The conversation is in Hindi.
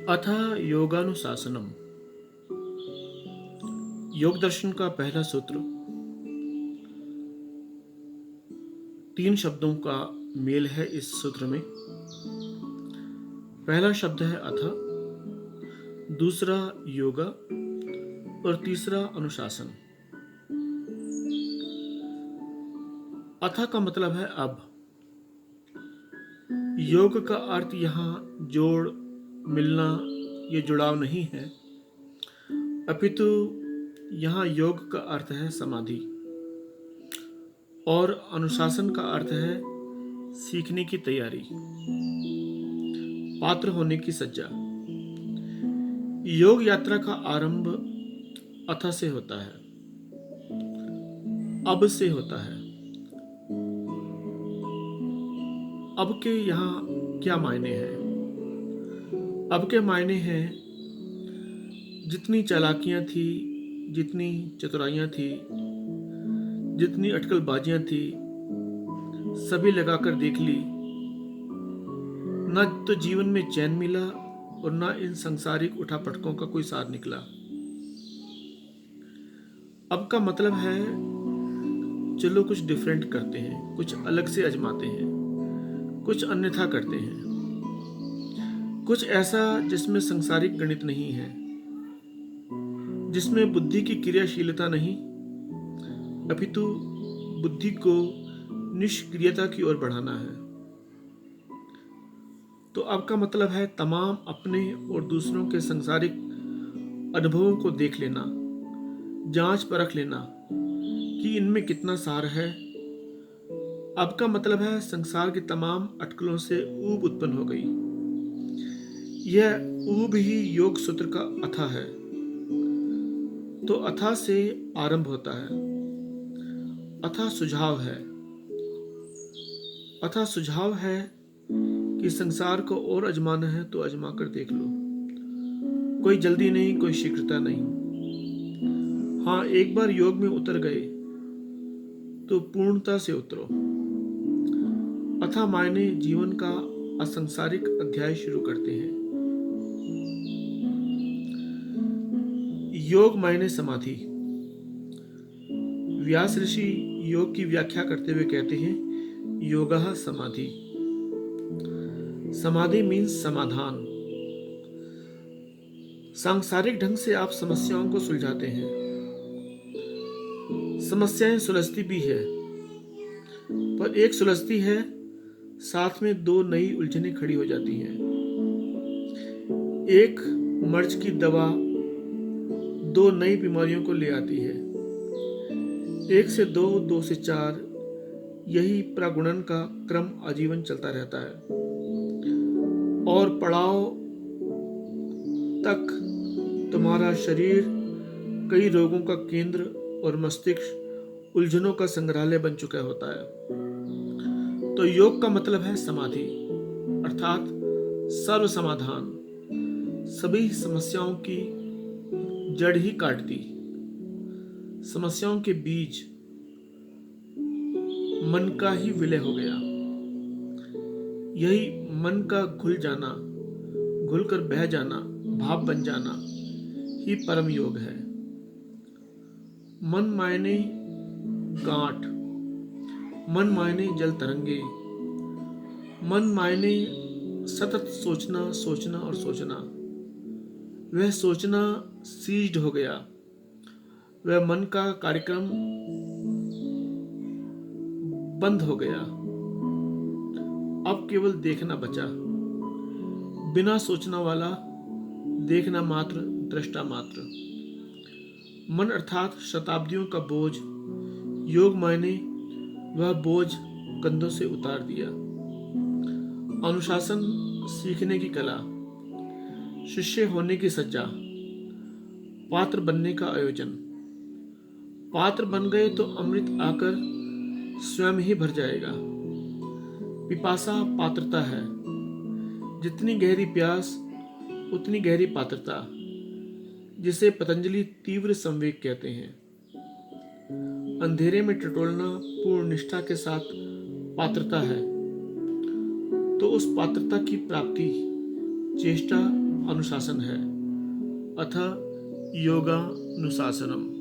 अथ योगानुशासनम। योग दर्शन का पहला सूत्र 3 शब्दों का मेल है। इस सूत्र में पहला शब्द है अथ, दूसरा योगा और तीसरा अनुशासन। अथ का मतलब है अब। योग का अर्थ यहाँ जोड़, मिलना, ये जुड़ाव नहीं है, अपितु यहाँ योग का अर्थ है समाधि और अनुशासन का अर्थ है सीखने की तैयारी, पात्र होने की सज्जा। योग यात्रा का आरंभ अथ से होता है, अब से होता है। अब के यहाँ क्या मायने हैं? अब के मायने हैं जितनी चालाकियां थी, जितनी चतुराइयां थी, जितनी अटकलबाजियां थी, सभी लगाकर देख ली। न तो जीवन में चैन मिला और न इन सांसारिक उठापटकों का कोई सार निकला। अब का मतलब है चलो कुछ डिफरेंट करते हैं, कुछ अलग से आजमाते हैं, कुछ अन्यथा करते हैं, कुछ ऐसा जिसमें सांसारिक गणित नहीं है, जिसमें बुद्धि की क्रियाशीलता नहीं, अपितु बुद्धि को निष्क्रियता की ओर बढ़ाना है। तो अब का मतलब है तमाम अपने और दूसरों के सांसारिक अनुभवों को देख लेना, जांच परख लेना कि इनमें कितना सार है। अब का मतलब है संसार की तमाम अटकलों से ऊब उत्पन्न हो गई। यह ऊब ही योग सूत्र का अथा है। तो अथा से आरंभ होता है। अथा सुझाव है। अथा सुझाव है कि संसार को और अजमाना है तो अजमा कर देख लो। कोई जल्दी नहीं, कोई शीघ्रता नहीं। हाँ, एक बार योग में उतर गए तो पूर्णता से उतरो। अथा मायने जीवन का असंसारिक अध्याय शुरू करते हैं। योग मायने समाधि। व्यास ऋषि योग की व्याख्या करते हुए कहते हैं योगः समाधि। समाधि मीन्स समाधान। सांसारिक ढंग से आप समस्याओं को सुलझाते हैं। समस्याएं सुलझती भी है, पर एक सुलझती है, साथ में 2 नई उलझनें खड़ी हो जाती हैं। एक मर्ज की दवा 2 नई बीमारियों को ले आती है। 1 से 2, 2 से 4, यही प्रगुणन का क्रम आजीवन चलता रहता है और पड़ाव तक तुम्हारा शरीर कई रोगों का केंद्र और मस्तिष्क उलझनों का संग्रहालय बन चुका होता है। तो योग का मतलब है समाधि, अर्थात सर्व समाधान, सभी समस्याओं की जड़ ही काट दी। समस्याओं के बीज मन का ही विलय हो गया। यही मन का घुल जाना, घुलकर बह जाना, भाव बन जाना ही परम योग है। मन मायने गांठ, मन मायने जल तरंगे, मन मायने सतत सोचना, सोचना और सोचना। वह सोचना सीज्ड हो गया। वह मन का कार्यक्रम बंद हो गया। अब केवल देखना बचा, बिना सोचना वाला, देखना मात्र, दृष्टा मात्र। मन अर्थात शताब्दियों का बोझ, योग मायने वह बोझ कंधों से उतार दिया। अनुशासन सीखने की कला, शिष्य होने की सज्जा, पात्र बनने का आयोजन। पात्र बन गए तो अमृत आकर स्वयं ही भर जाएगा। पिपासा पात्रता है। जितनी गहरी प्यास उतनी गहरी पात्रता, जिसे पतंजलि तीव्र संवेग कहते हैं। अंधेरे में टटोलना पूर्ण निष्ठा के साथ पात्रता है। तो उस पात्रता की प्राप्ति, चेष्टा अनुशासन है। अथ योगानुशासनम।